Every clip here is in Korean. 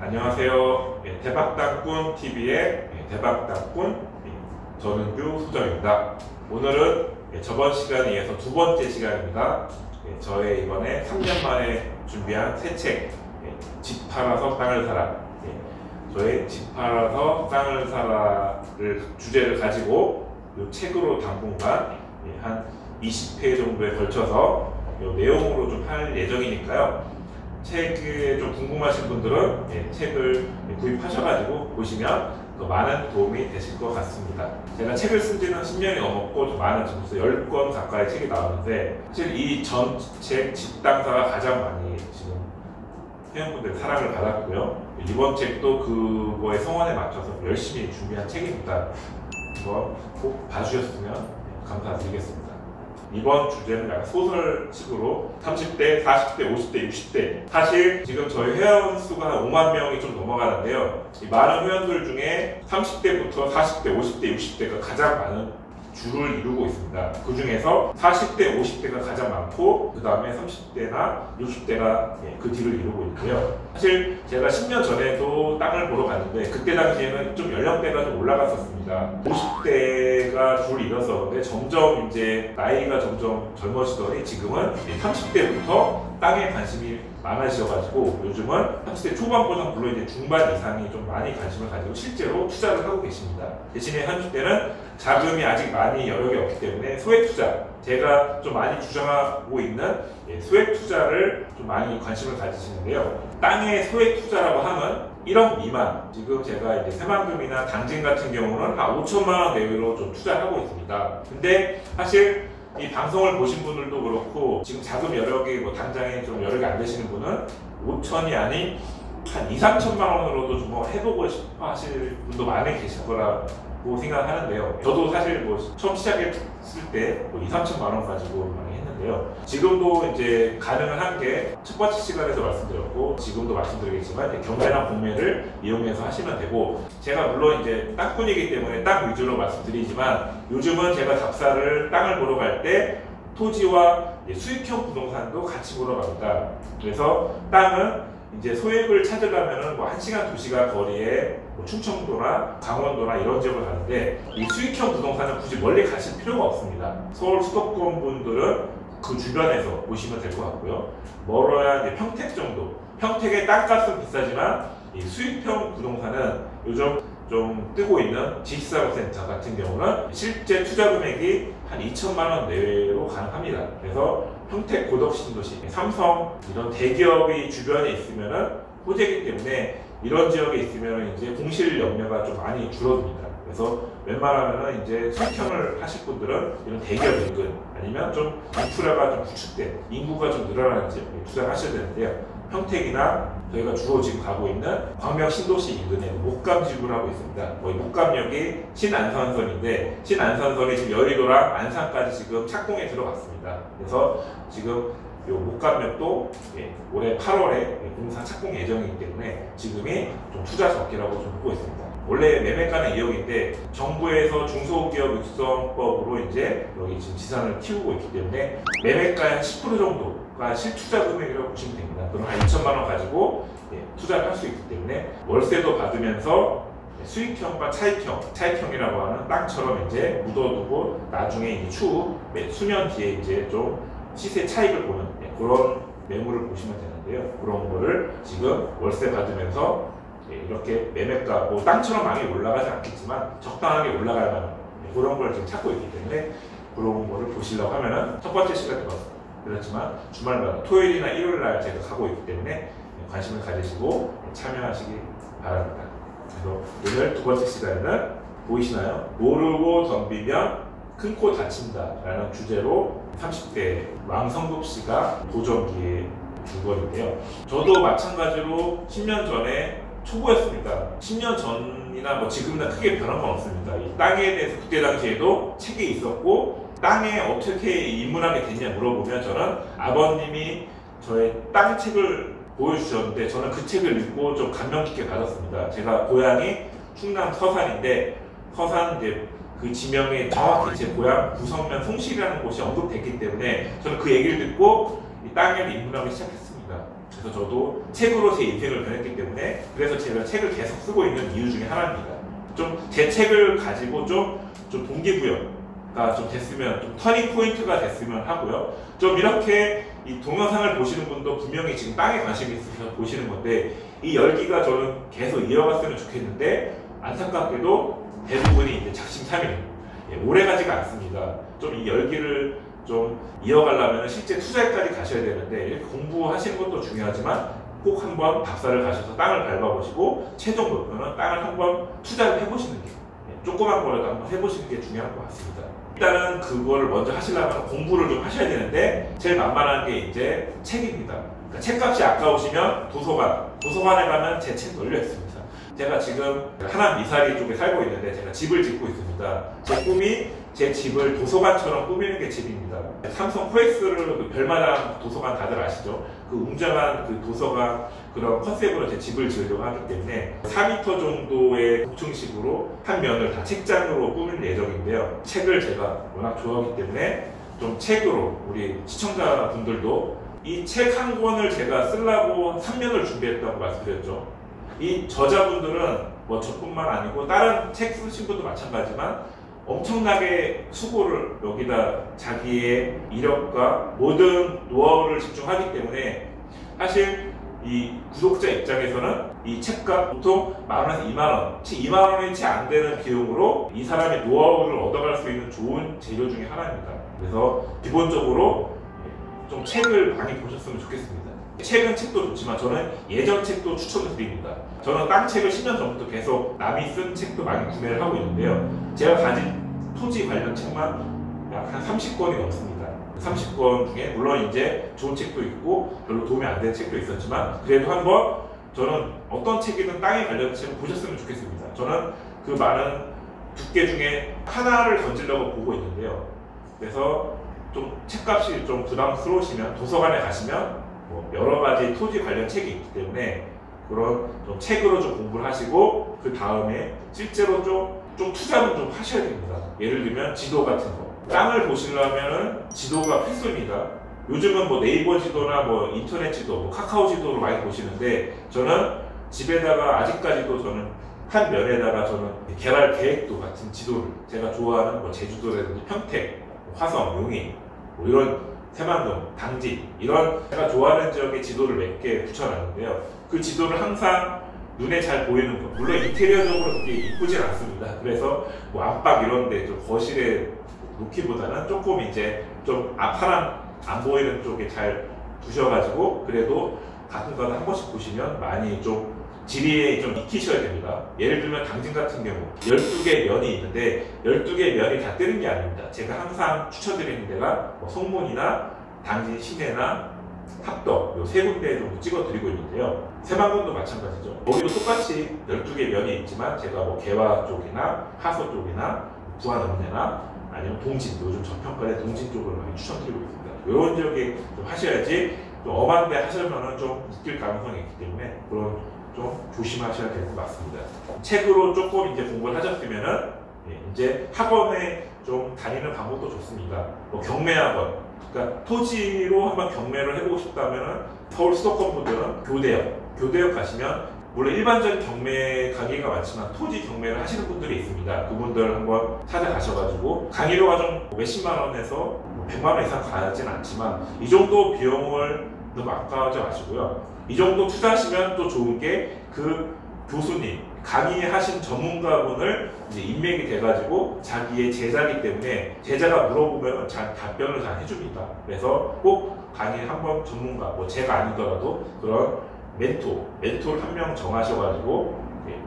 안녕하세요. 대박땅꾼TV의 대박땅꾼 전은규 소장입니다. 오늘은 저번 시간에 이어서 두 번째 시간입니다. 저의 이번에 3년 만에 준비한 새 책, 집 팔아서 땅을 사라. 저의 집 팔아서 땅을 사라를 주제를 가지고 이 책으로 당분간 한 20회 정도에 걸쳐서 이 내용으로 좀 할 예정이니까요. 책에 좀 궁금하신 분들은 책을 구입하셔가지고 보시면 더 많은 도움이 되실 것 같습니다. 제가 책을 쓴 지는 10년이 넘었고 좀 많은 지금 벌써 10권 가까이 책이 나왔는데 사실 이 전 책 집땅사가 가장 많이 지금 회원분들의 사랑을 받았고요. 이번 책도 그거의 성원에 맞춰서 열심히 준비한 책입니다. 이거 꼭 봐주셨으면 감사드리겠습니다. 이번 주제는 약간 소설식으로 30대, 40대, 50대, 60대 사실 지금 저희 회원 수가 한 5만 명이 좀 넘어가는데요. 이 많은 회원들 중에 30대부터 40대, 50대, 60대가 가장 많은 줄을 이루고 있습니다. 그 중에서 40대, 50대가 가장 많고 그 다음에 30대나 60대가 그 뒤를 이루고 있고요. 사실 제가 10년 전에도 땅을 보러 갔는데 그때 당시에는 좀 연령대가 좀 올라갔었습니다. 50대가 줄을 이뤘었는데 점점 이제 나이가 점점 젊어지더니 지금은 30대부터 땅에 관심이 많아지셔가지고 요즘은 30대 초반보다 물론 이제 중반 이상이 좀 많이 관심을 가지고 실제로 투자를 하고 계십니다. 대신에 30대는 자금이 아직 많이 여력이 없기 때문에 소액 투자, 제가 좀 많이 주장하고 있는 소액 투자를 좀 많이 관심을 가지시는데요. 땅의 소액 투자라고 하면 1억 미만, 지금 제가 이제 새만금이나 당진 같은 경우는 한 5천만 원 내외로 좀 투자하고 있습니다. 근데 사실 이 방송을 보신 분들도 그렇고 지금 자금 여력이 당장에 좀 여력이 안 되시는 분은 5천이 아닌 한 2, 3천만 원으로도 좀 해보고 싶어 하실 분도 많이 계실 거라고 생각하는데요. 저도 사실 처음 시작했을 때 2, 3천만 원 가지고 많이 했는데요. 지금도 이제 가능한 한 게 첫 번째 시간에서 말씀드렸고 지금도 말씀드리겠지만 경매나 공매를 이용해서 하시면 되고, 제가 물론 이제 땅꾼이기 때문에 땅 위주로 말씀드리지만 요즘은 제가 답사를 땅을 보러 갈 때 토지와 수익형 부동산도 같이 보러 갑니다. 그래서 땅은 이제 소액을 찾으려면은 1시간, 2시간 거리에 충청도나 강원도나 이런 지역을 가는데 이 수익형 부동산은 굳이 멀리 가실 필요가 없습니다. 서울 수도권 분들은 그 주변에서 보시면 될 것 같고요. 멀어야 이제 평택 정도. 평택의 땅값은 비싸지만 이 수익형 부동산은 요즘 좀 뜨고 있는 지식사업센터 같은 경우는 실제 투자 금액이 한 2천만 원 내외로 가능합니다. 그래서 평택 고덕신도시, 삼성 이런 대기업이 주변에 있으면은 호재이기 때문에 이런 지역에 있으면 이제 공실 염려가 좀 많이 줄어듭니다. 그래서 웬만하면은 이제 수익형을 하실 분들은 이런 대기업 인근 아니면 좀 인프라가 좀 구축된 인구가 좀 늘어나는 지역에 투자를 하셔야 되는데요. 평택이나 저희가 주로 지금 가고 있는 광명 신도시 인근에 목감 지구를 하고 있습니다. 거의 목감역이 신안산선인데 신안산선이 지금 여의도랑 안산까지 지금 착공에 들어갔습니다. 그래서 지금 이 목감역도 올해 8월에 공사 착공 예정이기 때문에 지금이 좀 투자 적기라고 좀 보고 있습니다. 원래 매매가는 2억인데 정부에서 중소기업 육성법으로 이제 여기 지금 지산을 키우고 있기 때문에 매매가의 한 10% 정도가 실투자 금액이라고 보시면 됩니다. 그럼 한 2천만 원 가지고 투자를 할 수 있기 때문에 월세도 받으면서 수익형과 차익형이라고 하는 땅처럼 이제 묻어두고 나중에 이제 추후 수년 뒤에 이제 좀 시세 차익을 보는 그런 매물을 보시면 되는데요. 그런 거를 지금 월세 받으면서 이렇게 매매가 땅처럼 많이 올라가지 않겠지만 적당하게 올라갈 만한 그런 걸 지금 찾고 있기 때문에 그런 거를 보시려고 하면은 첫 번째 시간에 그렇지만 주말마다 토요일이나 일요일날 제가 가고 있기 때문에 관심을 가지시고 참여하시기 바랍니다. 그래서 오늘 두 번째 시간에는 보이시나요? 모르고 덤비면 큰 코 다친다 라는 주제로 30대 왕성국 씨가 도전기에 줄거리인데요. 저도 마찬가지로 10년 전에 초보였습니다. 10년 전이나 지금이나 크게 변한 건 없습니다. 이 땅에 대해서 그때 당시에도 책이 있었고 땅에 어떻게 입문하게 됐냐 물어보면 저는 아버님이 저의 땅 책을 보여주셨는데 저는 그 책을 읽고 좀 감명 깊게 받았습니다. 제가 고향이 충남 서산인데 서산 이제 그 지명에 정확히 제 고향 구성면 송실이라는 곳이 언급됐기 때문에 저는 그 얘기를 듣고 이 땅에 입문하기 시작했습니다. 그래서 저도 책으로 제 인생을 변했기 때문에 그래서 제가 책을 계속 쓰고 있는 이유 중에 하나입니다. 좀 제 책을 가지고 좀 동기부여가 좀 됐으면, 좀 터닝 포인트가 됐으면 하고요. 좀 이렇게 이 동영상을 보시는 분도 분명히 지금 땅에 관심이 있으셔서 보시는 건데, 이 열기가 저는 계속 이어갔으면 좋겠는데 안타깝게도 대부분이 이제 작심삼일, 오래가지가 않습니다. 좀 이 열기를 좀 이어가려면 실제 투자에까지 가셔야 되는데, 이렇게 공부하시는 것도 중요하지만 꼭 한번 박사를 가셔서 땅을 밟아보시고 최종 목표는 땅을 한번 투자를 해보시는 게, 조그만 거라도 한번 해보시는 게 중요한 것 같습니다. 일단은 그거를 먼저 하시려면 공부를 좀 하셔야 되는데, 제일 만만한 게 이제 책입니다. 그러니까 책값이 아까우시면 도서관에 가면 제 책 널려 있습니다. 제가 지금 하남 이사리 쪽에 살고 있는데 제가 집을 짓고 있습니다. 제 꿈이 제 집을 도서관처럼 꾸미는 게 집입니다. 삼성 코엑스를 그 별마당 도서관 다들 아시죠? 그 웅장한 그 도서관 그런 컨셉으로 제 집을 지으려고 하기 때문에 4m 정도의 고층식으로 한 면을 다 책장으로 꾸밀 예정인데요. 책을 제가 워낙 좋아하기 때문에 좀 책으로 우리 시청자분들도 이 책 한 권을 제가 쓰려고 3년을 준비했다고 말씀드렸죠. 이 저자분들은 뭐 저뿐만 아니고 다른 책 쓰신 분도 마찬가지지만 엄청나게 수고를 여기다 자기의 이력과 모든 노하우를 집중하기 때문에 사실 이 구독자 입장에서는 이 책값 보통 10,000원에서 20,000원, 2만원이 채 안 되는 비용으로 이 사람의 노하우를 얻어갈 수 있는 좋은 재료 중에 하나입니다. 그래서 기본적으로 좀 책을 많이 보셨으면 좋겠습니다. 최근 책도 좋지만 저는 예전 책도 추천을 드립니다. 저는 땅 책을 10년 전부터 계속 남이 쓴 책도 많이 구매를 하고 있는데요. 제가 가진 토지 관련 책만 약 한 30권이 넘습니다. 30권 중에 물론 이제 좋은 책도 있고 별로 도움이 안 되는 책도 있었지만 그래도 한번 저는 어떤 책이든 땅에 관련 책을 보셨으면 좋겠습니다. 저는 그 많은 두께 중에 하나를 던지려고 보고 있는데요. 그래서 좀 책값이 좀 부담스러우시면 도서관에 가시면 뭐 여러 가지 토지 관련 책이 있기 때문에 그런 좀 책으로 좀 공부를 하시고 그 다음에 실제로 좀 투자는 좀 하셔야 됩니다. 예를 들면 지도 같은 거. 땅을 보시려면은 지도가 필수입니다. 요즘은 뭐 네이버 지도나 뭐 인터넷 지도, 뭐 카카오 지도로 많이 보시는데 저는 집에다가 아직까지도 저는 한 면에다가 저는 개발 계획도 같은 지도를 제가 좋아하는 뭐 제주도라든지 평택, 화성, 용인 뭐 이런 새만금, 당진 이런 제가 좋아하는 지역의 지도를 몇 개 붙여놨는데요. 그 지도를 항상 눈에 잘 보이는 거, 물론 인테리어적으로 그렇게 이쁘진 않습니다. 그래서 뭐 안방 이런데 좀 거실에 놓기보다는 조금 이제 좀 앞사람 안 보이는 쪽에 잘 두셔가지고 그래도 가끔가다 한 번씩 보시면 많이 좀 지리에 좀 익히셔야 됩니다. 예를 들면 당진 같은 경우 12개 면이 있는데 12개 면이 다 뜨는 게 아닙니다. 제가 항상 추천드리는 데가 뭐 송문이나 당진 시내나 합덕 요 세 군데 정도 찍어드리고 있는데요. 새만금도 마찬가지죠. 거기도 똑같이 12개 면이 있지만 제가 뭐 개화 쪽이나 하서 쪽이나 부안 읍내나 아니면 동진, 요즘 저평가의 동진 쪽을 많이 추천드리고 있습니다. 이런 지역에 좀 하셔야지 좀 엄한데 하시면은 좀 웃길 가능성이 있기 때문에 그런 좀 조심하셔야 될 것 같습니다. 책으로 조금 이제 공부를 하셨으면은 이제 학원에 좀 다니는 방법도 좋습니다. 뭐 경매학원, 그러니까 토지로 한번 경매를 해보고 싶다면은 서울 수도권 분들은 교대역 가시면 물론 일반적인 경매 강의가 많지만 토지 경매를 하시는 분들이 있습니다. 그분들 한번 찾아가셔가지고 강의료가 좀 몇십만 원에서 100만 원 이상 가진 않지만 이 정도 비용을 너무 아까워하지 마시고요. 이 정도 투자하시면 또 좋은 게 그 교수님, 강의하신 전문가분을 이제 인맥이 돼가지고 자기의 제자이기 때문에 제자가 물어보면 잘 답변을 잘 해줍니다. 그래서 꼭 강의 한번 전문가, 뭐 제가 아니더라도 그런 멘토를 한 명 정하셔가지고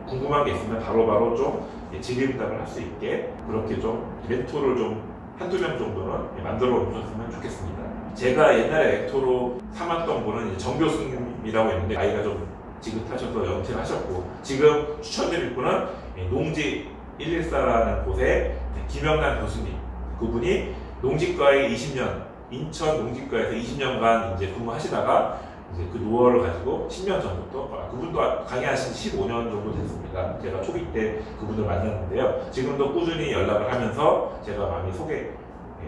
궁금한 게 있으면 바로바로 좀 질의응답을 할 수 있게 그렇게 좀 멘토를 좀 한두 명 정도는 만들어 놓으셨으면 좋겠습니다. 제가 옛날에 멘토로 삼았던 분은 정 교수님이라고 있는데 나이가 좀 지긋하셔서 연퇴를 하셨고 지금 추천드릴 분은 농지 114라는 곳에 김영란 교수님, 그분이 농지과에 20년, 인천 농지과에서 20년간 이제 근무하시다가 이제 그 노하우를 가지고 10년 전부터 그분도 강의하신 15년 정도 됐습니다. 제가 초기 때 그분을 만났는데요. 지금도 꾸준히 연락을 하면서 제가 많이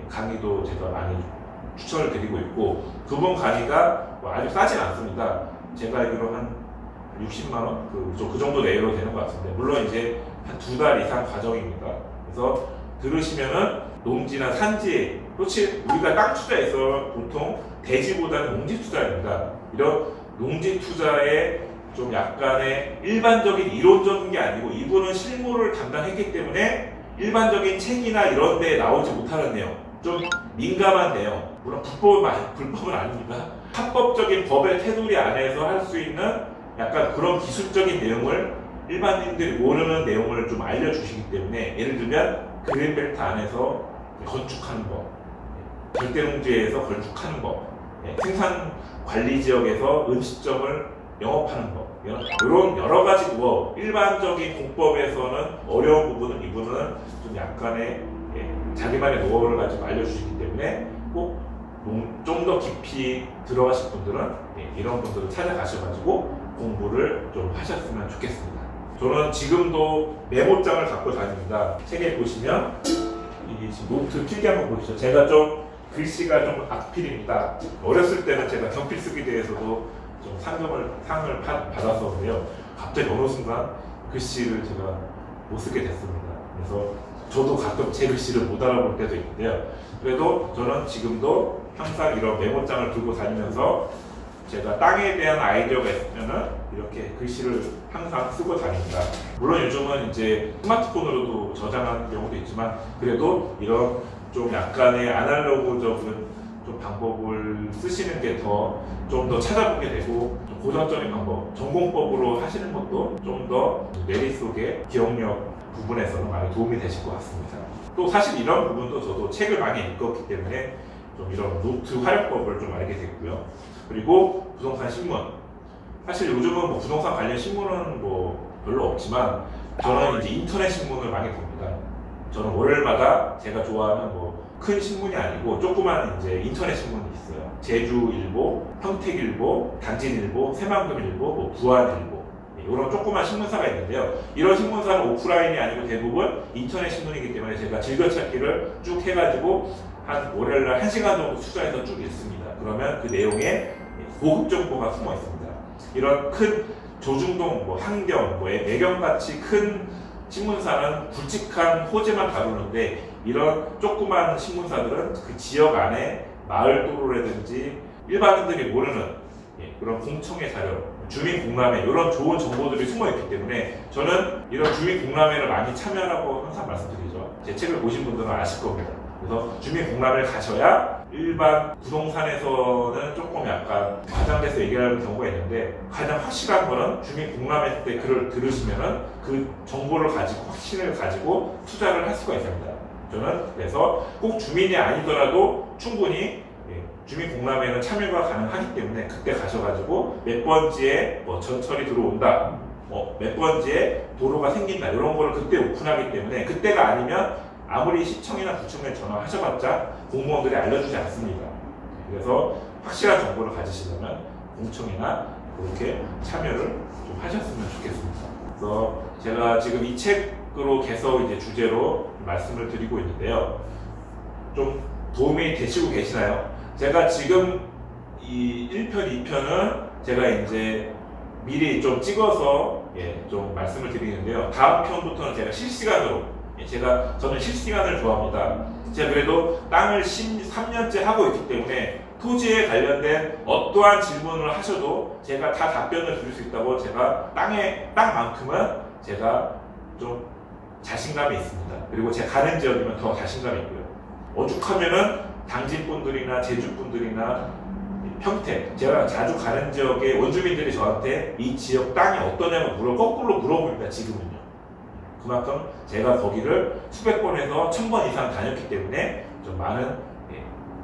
강의도 제가 많이 추천을 드리고 있고 그분 강의가 뭐 아주 싸진 않습니다. 제가 알기로 한 60만 원? 그 정도 내로 되는 것 같은데, 물론 이제 한 2달 이상 과정입니다. 그래서 들으시면은 농지나 산지, 그렇지 우리가 땅 투자에서 보통 대지보다는 농지 투자입니다. 이런 농지 투자에 좀 약간의 일반적인 이론적인 게 아니고 이분은 실무를 담당했기 때문에 일반적인 책이나 이런 데에 나오지 못하는 내용, 좀 민감한 내용, 물론 불법은 아닙니다. 합법적인 법의 테두리 안에서 할 수 있는 약간 그런 기술적인 내용을 일반인들이 모르는 내용을 좀 알려주시기 때문에, 예를 들면 그린벨트 안에서 건축하는 법, 절대농지에서 건축하는 법, 생산관리지역에서 음식점을 영업하는 법, 이런 여러 가지 일반적인 공법에서는 어려운 부분은 이분은 좀 약간의 자기만의 노하우를 가지고 알려주시기 때문에 꼭 좀 더 깊이 들어가실 분들은 이런 분들을 찾아가셔가지고 공부를 좀 하셨으면 좋겠습니다. 저는 지금도 메모장을 갖고 다닙니다. 책에 보시면 이 지금 노트 필기 한번 보시죠. 제가 좀 글씨가 좀 악필입니다. 어렸을 때는 제가 경필 쓰기 대회에서도 좀 상을 받았었는데요. 갑자기 어느 순간 글씨를 제가 못 쓰게 됐습니다. 그래서 저도 가끔 제 글씨를 못 알아볼 때도 있는데요. 그래도 저는 지금도 항상 이런 메모장을 들고 다니면서 제가 땅에 대한 아이디어가 있으면은 이렇게 글씨를 항상 쓰고 다닙니다. 물론 요즘은 이제 스마트폰으로도 저장하는 경우도 있지만, 그래도 이런 좀 약간의 아날로그적인 좀 방법을 쓰시는 게 좀 더 찾아보게 되고, 좀 고전적인 방법, 전공법으로 하시는 것도 좀 더 머릿속에 기억력 부분에서는 많이 도움이 되실 것 같습니다. 또 사실 이런 부분도 저도 책을 많이 읽었기 때문에 좀 이런 노트 활용법을 좀 알게 됐고요. 그리고 부동산 신문, 사실 요즘은 뭐 부동산 관련 신문은 뭐 별로 없지만 저는 이제 인터넷 신문을 많이 봅니다. 저는 월요일마다 제가 좋아하는 뭐 큰 신문이 아니고 조그만 이제 인터넷 신문이 있어요. 제주일보, 평택일보, 당진일보, 새만금일보, 뭐 부안일보, 이런 조그만 신문사가 있는데요. 이런 신문사는 오프라인이 아니고 대부분 인터넷 신문이기 때문에 제가 즐겨찾기를 쭉 해가지고 한 월요일날 1시간 정도 투자해서 쭉 읽습니다. 그러면 그 내용에 고급 정보가 숨어 있습니다. 이런 큰 조중동, 뭐 한경, 뭐 매경같이 큰 신문사는 굵직한 호재만 다루는데, 이런 조그만 신문사들은 그 지역 안에 마을도로라든지 일반인들이 모르는 그런 공청회 자료, 주민공람회, 이런 좋은 정보들이 숨어있기 때문에 저는 이런 주민공람회를 많이 참여하라고 항상 말씀드리죠. 제 책을 보신 분들은 아실 겁니다. 그래서 주민공람회를 가셔야 일반 부동산에서는 조금 약간 과장돼서 얘기하는 경우가 있는데, 가장 확실한 거는 주민공람회 때 글을 들으시면은 그 정보를 가지고, 확신을 가지고 투자를 할 수가 있습니다. 저는 그래서 꼭 주민이 아니더라도 충분히 주민공람회는 참여가 가능하기 때문에 그때 가셔가지고 몇 번지에 뭐 전철이 들어온다, 몇 번지에 도로가 생긴다, 이런 거를 그때 오픈하기 때문에, 그때가 아니면 아무리 시청이나 구청에 전화하셔봤자 공무원들이 알려주지 않습니다. 그래서 확실한 정보를 가지시려면 공청이나 그렇게 참여를 좀 하셨으면 좋겠습니다. 그래서 제가 지금 이 책으로 계속 이제 주제로 말씀을 드리고 있는데요. 좀 도움이 되시고 계시나요? 제가 지금 이 1편, 2편은 제가 이제 미리 좀 찍어서 좀 말씀을 드리는데요. 다음 편부터는 제가 실시간으로, 저는 실시간을 좋아합니다. 제가 그래도 땅을 13년째 하고 있기 때문에 토지에 관련된 어떠한 질문을 하셔도 제가 다 답변을 드릴 수 있다고, 제가 땅만큼은 제가 좀 자신감이 있습니다. 그리고 제가 가는 지역이면 더 자신감이 있고요. 오죽하면은 당진분들이나 제주분들이나 평택, 제가 자주 가는 지역의 원주민들이 저한테 이 지역 땅이 어떠냐고 거꾸로 물어봅니다. 지금은요. 그만큼 제가 거기를 수백 번에서 1000번 이상 다녔기 때문에 좀 많은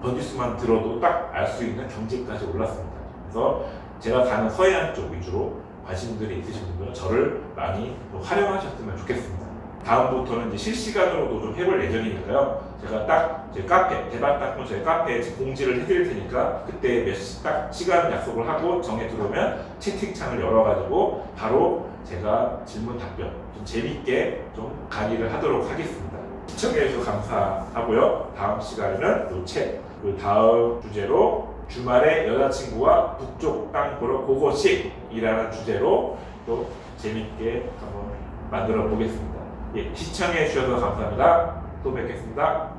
번지수만 들어도 딱 알 수 있는 경지까지 올랐습니다. 그래서 제가 가는 서해안 쪽 위주로 관심들이 있으신 분들은 저를 많이 활용하셨으면 좋겠습니다. 다음부터는 이제 실시간으로도 좀 해볼 예정이니까요. 제가 딱 제 카페, 대박딱문 저희 카페에 공지를 해드릴 테니까 그때 딱 시간 약속을 하고 정해 들어오면 채팅창을 열어가지고 바로 제가 질문 답변 좀 재밌게 좀 강의를 하도록 하겠습니다. 시청해주셔서 감사하고요. 다음 시간에는 이 책, 그 다음 주제로 주말에 여자친구와 북쪽 땅 보러 고고식이라는 주제로 또 재밌게 한번 만들어 보겠습니다. 예, 시청해 주셔서 감사합니다. 또 뵙겠습니다.